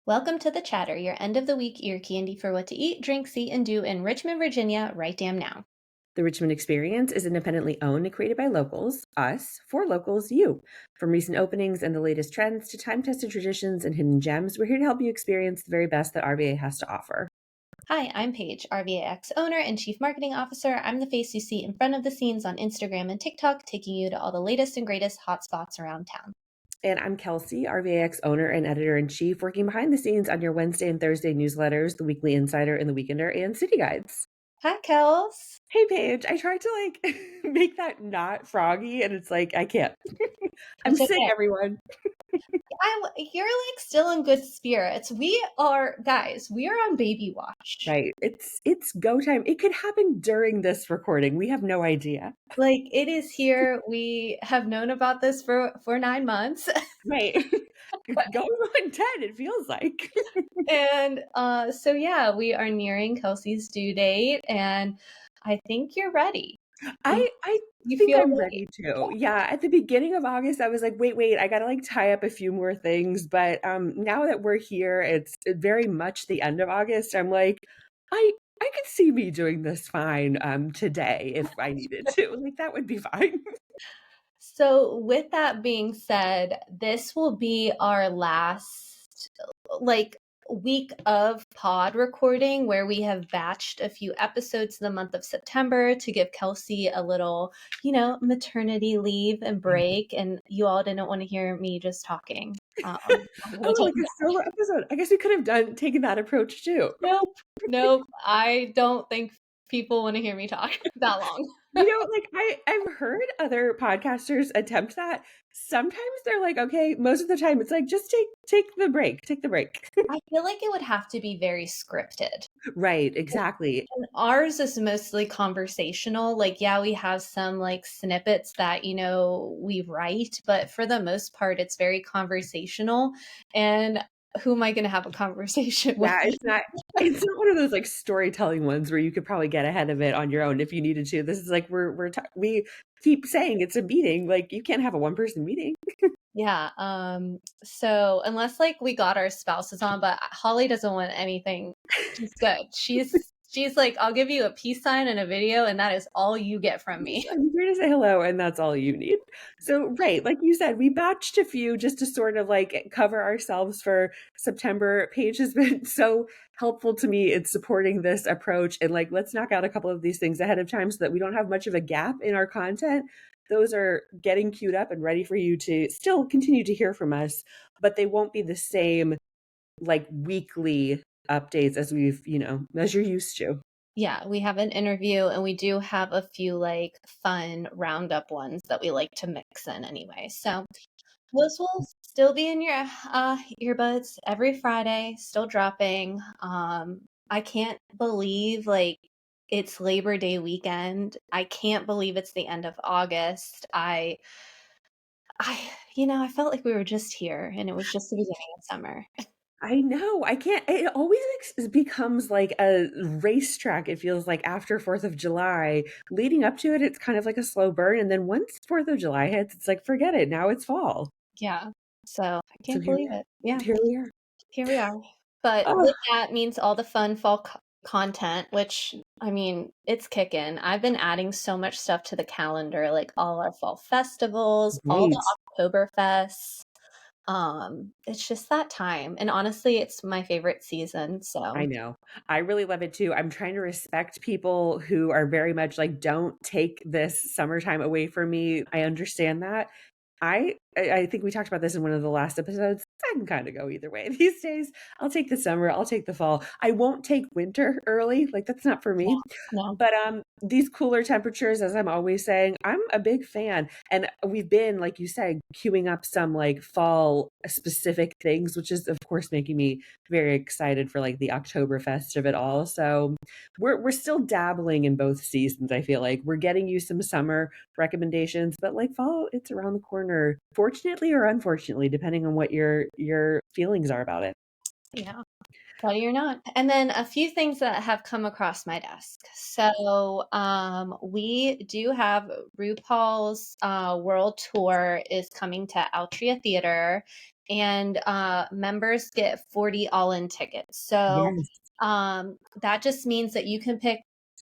Welcome to the Chatter, your end of the week ear candy for what to eat, drink, see, and do in Richmond, Virginia, right damn now. The Richmond experience is independently owned and created by locals, us, for locals, you. From recent openings and the latest trends to time tested traditions and hidden gems, we're here to help you experience the very best that RVA has to offer. Hi, I'm Paige, RVAX owner and chief marketing officer. I'm the face you see in front of the scenes on Instagram and TikTok, taking you to all the latest and greatest hotspots around town. And I'm Kelsey, RVAX owner and editor in chief, working behind the scenes on your Wednesday and Thursday newsletters, the Weekly Insider and the Weekender, and City Guides. Hi, Kels. Hey, Paige, I tried to make that not froggy, and it's like, I can't. I'm It's sick, okay. everyone. You're like still in good spirits. We are, guys, we are on baby watch. Right. It's go time. It could happen during this recording. We have no idea. Like it is here. We have known about this for 9 months. Right. Going on 10, it feels like. And so yeah, we are nearing Kelsey's due date, and I think you're ready. I You think feel I'm ready. ready to. Yeah, at the beginning of August, I was like, wait, I gotta tie up a few more things. But now that we're here, it's very much the end of August. I'm like, I could see me doing this fine today if I needed to. Like that would be fine. So with that being said, this will be our last like week of pod recording where we have batched a few episodes in the month of September to give Kelsey a little, maternity leave and break. And you all didn't want to hear me just talking. I'm gonna Oh, take like a solo episode. I guess we could have taken that approach too. Nope. Nope. I don't think people want to hear me talk that long. I've heard other podcasters attempt that. Sometimes they're like, okay, most of the time it's like, just take the break, take the break. I feel like it would have to be very scripted. Right, exactly. And ours is mostly conversational. Like, yeah, we have some like snippets that, we write, but for the most part, it's very conversational. And who am I going to have a conversation with? Yeah, it's not one of those like storytelling ones where you could probably get ahead of it on your own if you needed to. This is like we keep saying it's a meeting. Like you can't have a one-person meeting. Yeah. So unless like we got our spouses on, but Holly doesn't want anything. She's good. She's like, I'll give you a peace sign and a video, and that is all you get from me. I'm here to say hello, and that's all you need. So, right, like you said, we batched a few just to sort of like cover ourselves for September. Paige has been so helpful to me in supporting this approach, and like, let's knock out a couple of these things ahead of time so that we don't have much of a gap in our content. Those are getting queued up and ready for you to still continue to hear from us, but they won't be the same like weekly updates as as you're used to. Yeah, we have an interview, and we do have a few like fun roundup ones that we like to mix in anyway. So those will still be in your earbuds every Friday, still dropping. I can't believe like it's Labor Day weekend. I can't believe it's the end of August. I felt like we were just here and it was just the beginning of summer. I know. I can't. It always becomes like a racetrack. It feels like after 4th of July, leading up to it, it's kind of like a slow burn. And then once 4th of July hits, it's like, forget it. Now it's fall. Yeah. So I So can't believe it. Yeah, here we are. here we are. But Oh, with that means all the fun fall content, which I mean, it's kicking. I've been adding so much stuff to the calendar, like all our fall festivals, all right. the Oktoberfests. It's just that time. And honestly, it's my favorite season. I So know. I really love it too. I'm trying to respect people who are very much like, don't take this summertime away from me. I understand that. I think we talked about this in one of the last episodes. I can kind of go either way these days. I'll take the summer, I'll take the fall. I won't take winter early. Like that's not for me. no. But these cooler temperatures, as I'm always saying, I'm a big fan. And we've been, like you said, queuing up some like fall specific things, which is of course making me very excited for like the Oktoberfest of it all. So we're still dabbling in both seasons. I feel like we're getting you some summer recommendations, but like fall, it's around the corner, fortunately or unfortunately, depending on what your feelings are about it. Yeah. Well, you're not. And then a few things that have come across my desk. So, we do have RuPaul's World Tour is coming to Altria Theater, and members get 40 all-in tickets. So, Yes. that just means that you can pick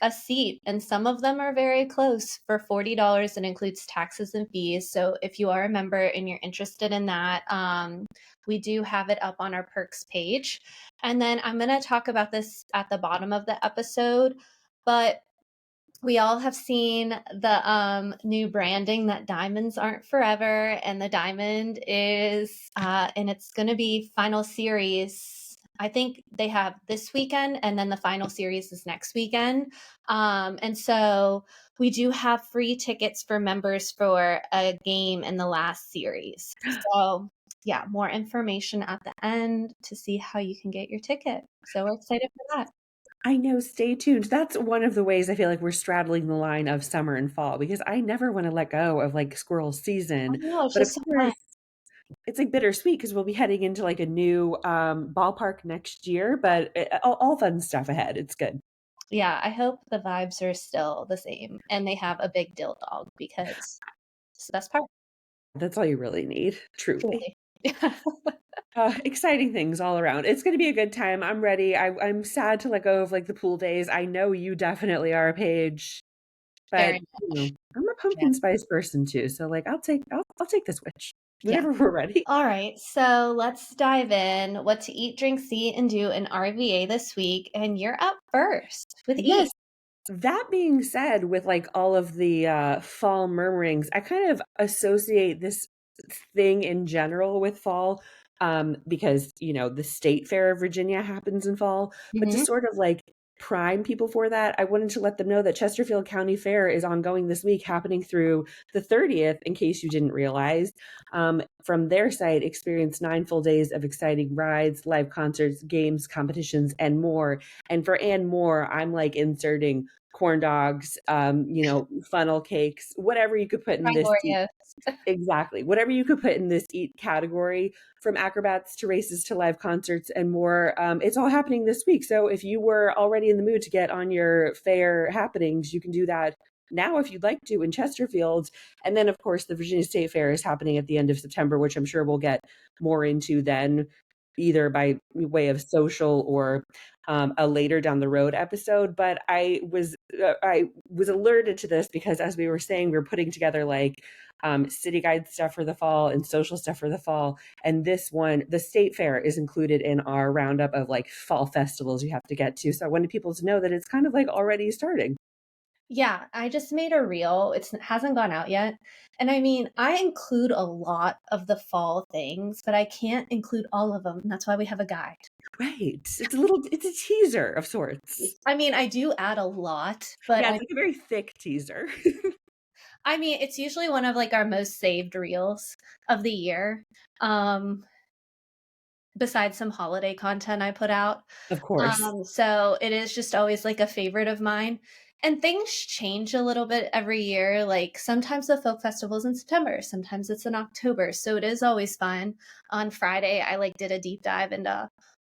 a seat, and some of them are very close for $40 and includes taxes and fees. So, if you are a member and you're interested in that, we do have it up on our perks page. And then I'm going to talk about this at the bottom of the episode, but we all have seen the new branding that diamonds aren't forever, and the diamond is, and it's going to be final series. I think they have this weekend, and then the final series is next weekend. And so we do have free tickets for members for a game in the last series. So yeah, more information at the end to see how you can get your ticket. So we're excited for that. I know, stay tuned. That's one of the ways I feel like we're straddling the line of summer and fall because I never want to let go of like squirrel I season. know, it's But of just so fun. course, it's like bittersweet because we'll be heading into like a new ballpark next year, but all fun stuff ahead. It's good. Yeah, I hope the vibes are still the same and they have a big dill dog because it's the best part. That's all you really need, truly. Truly. Yeah. Exciting things all around. It's going to be a good time. I'm ready. I'm sad to let go of like the pool days. I know you definitely are, Paige, but Very you much. know, I'm a Yeah. pumpkin spice person too. So like, I'll take this witch Yeah. whenever we're ready. All right, so let's dive in. What to eat, drink, see, and do in RVA this week. And you're up first with Yes. eat. That being said, with like all of the fall murmurings, I kind of associate this thing in general with fall because, you know, the State Fair of Virginia happens in fall. But to Hmm. sort of like prime people for that, I wanted to let them know that Chesterfield County Fair is ongoing this week, happening through the 30th, in case you didn't realize. From their site, experience 9 full days of exciting rides, live concerts, games, competitions, and more. And for and more, I'm like inserting corn dogs, you know, funnel cakes, whatever you could put in this eat. Primordial. Exactly. Whatever you could put in this eat category, from acrobats to races to live concerts and more. It's all happening this week. So if you were already in the mood to get on your fair happenings, you can do that now if you'd like to in Chesterfield. And then, of course, the Virginia State Fair is happening at the end of September, which I'm sure we'll get more into then, either by way of social or a later down the road episode. But I was alerted to this because, as we were saying, we are putting together like city guide stuff for the fall and social stuff for the fall. And this one, the state fair, is included in our roundup of like fall festivals you have to get to. So I wanted people to know that it's kind of like already starting. Yeah, I just made a reel. It hasn't gone out yet. And I mean, I include a lot of the fall things, but I can't include all of them. And that's why we have a guide. Right. It's a teaser of sorts. I mean, I do add a lot, but Yeah, it's like a very thick teaser. I mean, it's usually one of like our most saved reels of the year. Um, besides some holiday content I put out. Of course. So it is just always like a favorite of mine. And things change a little bit every year. Like sometimes the folk festival is in September, sometimes it's in October. So it is always fun. On Friday, I like did a deep dive into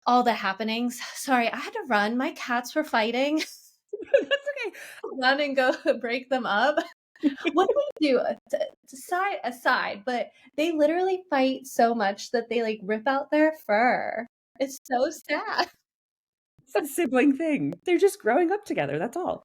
all the happenings. Sorry, I had to run. My cats were fighting. That's Run and go break them up. What do they do? Side aside, but they literally fight so much that they like rip out their fur. It's so sad. It's a sibling thing. They're just growing up together. That's all.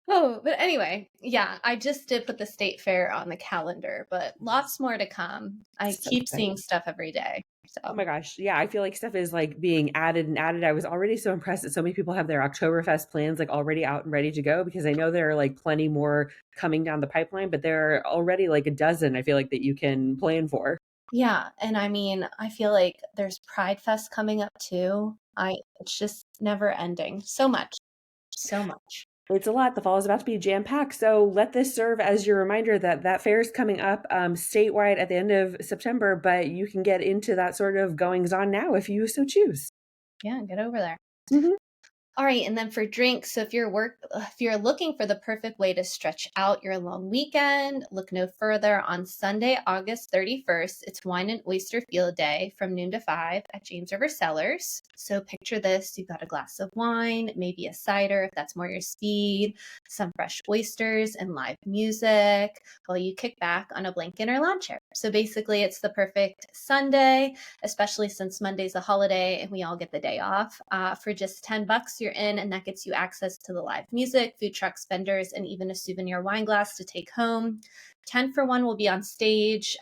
Oh, but anyway, yeah, I just did put the state fair on the calendar, but lots more to come. I So keep seeing exciting. stuff every day. Oh So, my gosh. Yeah, I feel like stuff is like being added and added. I was already so impressed that so many people have their Oktoberfest plans like already out and ready to go, because I know there are like plenty more coming down the pipeline, but there are already like a dozen, I feel like, that you can plan for. yeah, and I mean, I feel like there's Pride Fest coming up too. I It's just never ending. So much. So much. It's a lot. The fall is about to be jam packed. So let this serve as your reminder that that fair is coming up statewide at the end of September, but you can get into that sort of goings on now if you so choose. Yeah, get over there. Mhm. All right, and then for drinks, so if you're looking for the perfect way to stretch out your long weekend, look no further. On Sunday, August 31st, it's Wine and Oyster Field Day from noon to 5 at James River Cellars. So picture this, you've got a glass of wine, maybe a cider if that's more your speed, some fresh oysters and live music while you kick back on a blanket or lawn chair. So basically, it's the perfect Sunday, especially since Monday's a holiday and we all get the day off. For just $10, you're in, and that gets you access to the live music, food trucks, vendors, and even a souvenir wine glass to take home. 10 for 1 will be on stage,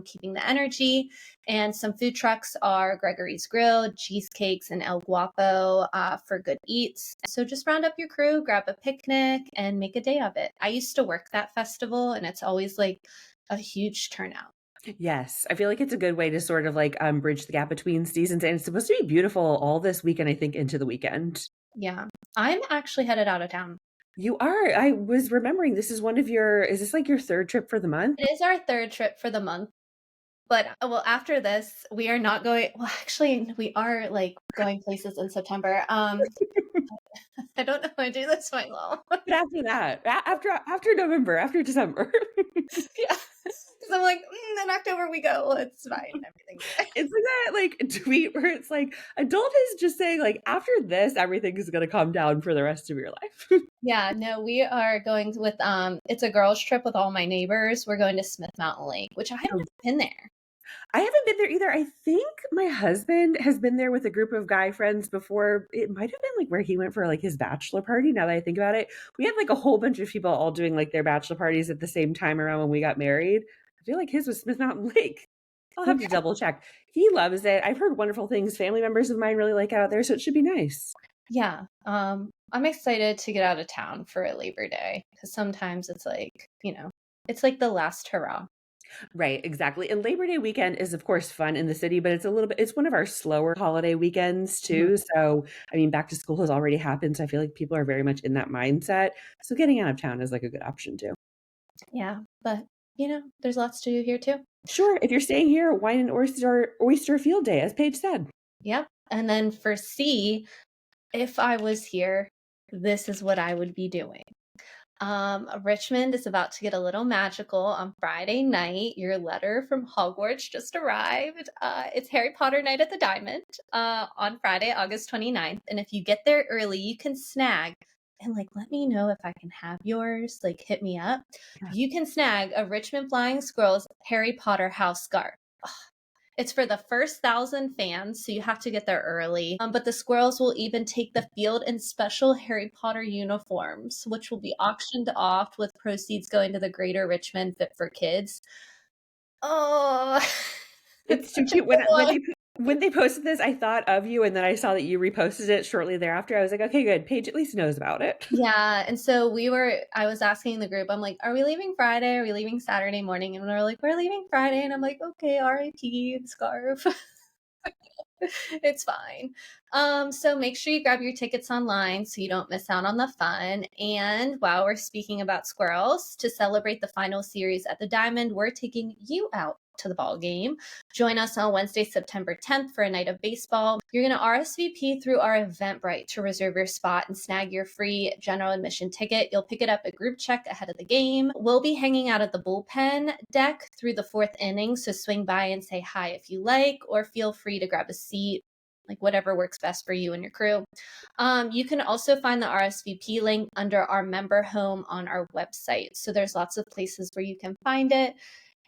keeping the energy. And some food trucks are Gregory's Grill, Cheesecakes, and El Guapo for good eats. So just round up your crew, grab a picnic, and make a day of it. I used to work that festival, and it's always like a huge turnout. Yes, I feel like it's a good way to sort of like bridge the gap between seasons, and it's supposed to be beautiful all this weekend, I think, into the weekend. Yeah. I'm actually headed out of town. You are. I was remembering this is one of your, is this like your third trip for the month? It is our third trip for the month. But well, after this, we are not going. Well, actually, we are like going places in September. I don't know how to do this, my law. But after that, after November, after December. Yeah, because I'm like, in October we go. Well, it's fine. Everything's fine. It's like that like tweet where it's like adult is just saying like after this everything is gonna calm down for the rest of your life. Yeah, no, we are going with it's a girls' trip with all my neighbors. We're going to Smith Mountain Lake, which I haven't been there. I haven't been there either. I think my husband has been there with a group of guy friends before. It might have been like where he went for like his bachelor party. Now that I think about it, we had like a whole bunch of people all doing like their bachelor parties at the same time around when we got married. I feel like his was Smith Mountain Lake. I'll have to double check. He loves it. I've heard wonderful things. Family members of mine really like it out there, so it should be nice. Yeah, I'm excited to get out of town for a Labor Day because sometimes it's like, it's like the last hurrah. Right, exactly. And Labor Day weekend is, of course, fun in the city, but it's a little bit, it's one of our slower holiday weekends Mhm. too. So, I mean, back to school has already happened. So I feel like people are very much in that mindset. So getting out of town is like a good option too. Yeah, but there's lots to do here too. Sure. If you're staying here, wine and oyster field day, as Paige said. Yep. And then for C, if I was here, this is what I would be doing. Richmond is about to get a little magical on Friday night. Your letter from Hogwarts just arrived. It's Harry Potter night at the Diamond on Friday, August 29th. And if you get there early, you can snag and let me know if I can have yours. Hit me up. Yeah. You can snag a Richmond Flying Squirrels Harry Potter house scarf. It's for the first 1,000 fans, so you have to get there early. But the Squirrels will even take the field in special Harry Potter uniforms, which will be auctioned off with proceeds going to the Greater Richmond Fit for Kids. Oh, It's it's too such a cute. good one. When they posted this, I thought of you, and then I saw that you reposted it shortly thereafter. I was like, okay, good. Paige at least knows about it. Yeah, and so I was asking the group, I'm like, are we leaving Friday? Are we leaving Saturday morning? And they're like, we're leaving Friday. And I'm like, okay, RIP, scarf. It's fine. So make sure you grab your tickets online so you don't miss out on the fun. And while we're speaking about squirrels, to celebrate the final series at the Diamond, we're taking you out to the ball game. Join us on Wednesday, September 10th for a night of baseball. You're going to RSVP through our Eventbrite to reserve your spot and snag your free general admission ticket. You'll pick it up at group check ahead of the game. We'll be hanging out at the bullpen deck through the fourth inning, so swing by and say hi if you like, or feel free to grab a seat, whatever works best for you and your crew. You can also find the RSVP link under our member home on our website. So there's lots of places where you can find it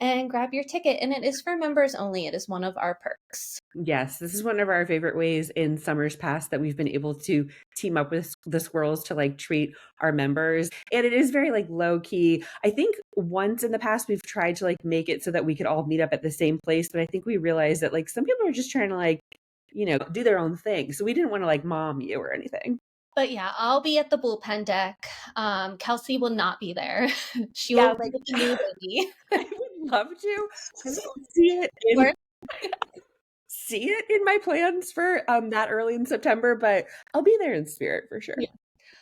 and grab your ticket. And it is for members only. It is one of our perks. Yes, this is one of our favorite ways in summers past that we've been able to team up with the squirrels to treat our members. And it is very low key. I think once in the past we've tried to make it so that we could all meet up at the same place, but I think we realized that some people are just trying to do their own thing. So we didn't want to mom you or anything. But yeah, I'll be at the bullpen deck. Kelsey will not be there. She Yeah, will be with the new baby. I would love to. I don't see it in my plans for that early in September, but I'll be there in spirit for sure. Yeah.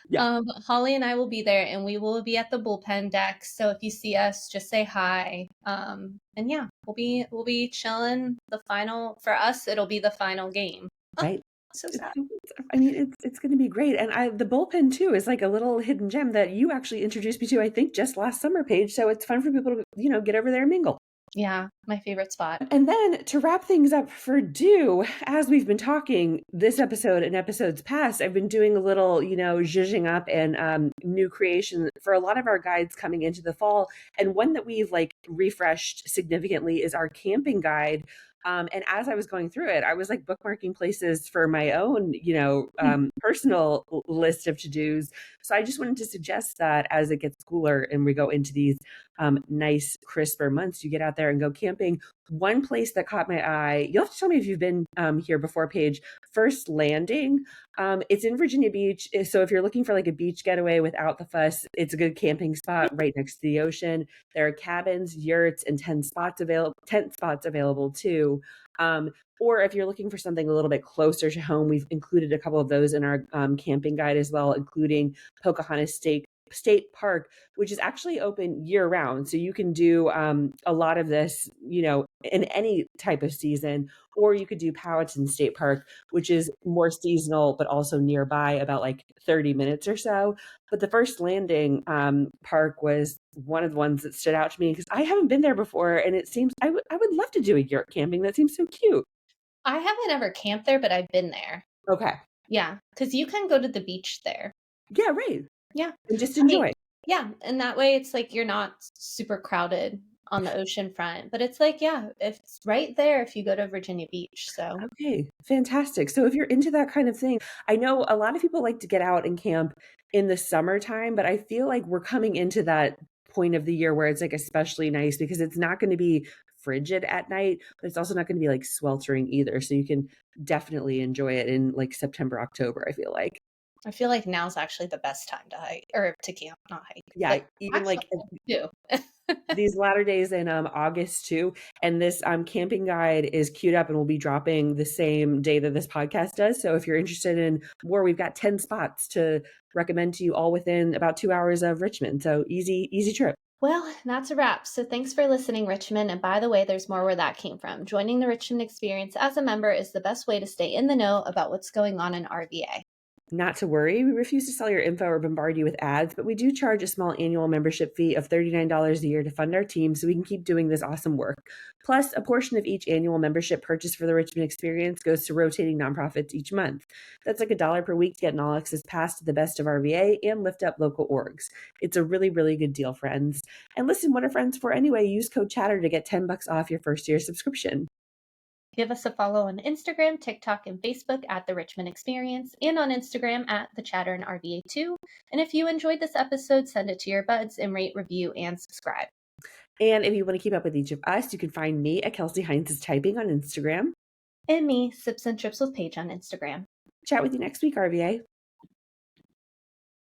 Yeah. Holly and I will be there, and we will be at the bullpen deck. So if you see us, just say hi. And yeah, we'll be chilling. For us, it'll be the final game. Right. So sad. I mean, it's going to be great. And the bullpen too is like a little hidden gem that you actually introduced me to, I think, just last summer, Paige. So it's fun for people to, get over there and mingle. Yeah, my favorite spot. And then to wrap things up for Dew, as we've been talking this episode and episodes past, I've been doing a little, zhuzhing up and new creation for a lot of our guides coming into the fall. And one that we've like refreshed significantly is our camping guide. And as I was going through it, I was like bookmarking places for my own, personal list of to-dos. So I just wanted to suggest that as it gets cooler and we go into these nice, crisper months, you get out there and go camping. One place that caught my eye, you'll have to tell me if you've been here before, Paige, First Landing. It's in Virginia Beach. So if you're looking for like a beach getaway without the fuss, it's a good camping spot right next to the ocean. There are cabins, yurts, and tent spots available too. Or if you're looking for something a little bit closer to home, we've included a couple of those in our camping guide as well, including Pocahontas State Park, which is actually open year round. So you can do a lot of this, in any type of season, or you could do Powhatan State Park, which is more seasonal, but also nearby, about like 30 minutes or so. But the First Landing park was one of the ones that stood out to me because I haven't been there before. And it seems I would love to do a yurt camping. That seems so cute. I haven't ever camped there, but I've been there. Okay. Yeah, because you can go to the beach there. Yeah, right. Yeah. And just enjoy. Yeah, and that way it's like you're not super crowded on the ocean front, but it's like, yeah, it's right there if you go to Virginia Beach. So Okay, fantastic. So if you're into that kind of thing, I know a lot of people like to get out and camp in the summertime, but I feel like we're coming into that point of the year where it's like especially nice because it's not going to be frigid at night, but it's also not going to be like sweltering either. So you can definitely enjoy it in like September, October, I feel like. I feel like now's actually the best time to hike or to camp, not hike. Yeah, Like even like too. these latter days in August too. And this camping guide is queued up and will be dropping the same day that this podcast does. So if you're interested in more, we've got 10 spots to recommend to you, all within about 2 hours of Richmond. So easy trip. Well, that's a wrap. So thanks for listening, Richmond. And by the way, there's more where that came from. Joining the Richmond experience as a member is the best way to stay in the know about what's going on in RVA. Not to worry, we refuse to sell your info or bombard you with ads, but we do charge a small annual membership fee of $39 a year to fund our team so we can keep doing this awesome work. Plus, a portion of each annual membership purchase for the Richmond experience goes to rotating nonprofits each month. That's like $1 per week to get an all access pass to the best of RVA and lift up local orgs. It's a really, really good deal, friends. And listen, what are friends for anyway? Use code CHATTER to get $10 off your first year subscription. Give us a follow on Instagram, TikTok, and Facebook at The Richmond Experience, and on Instagram at The Chatter and RVA2. And if you enjoyed this episode, send it to your buds and rate, review, and subscribe. And if you want to keep up with each of us, you can find me at Kelsey Hines is Typing on Instagram. And me, Sips and Trips with Paige on Instagram. Chat with you next week, RVA.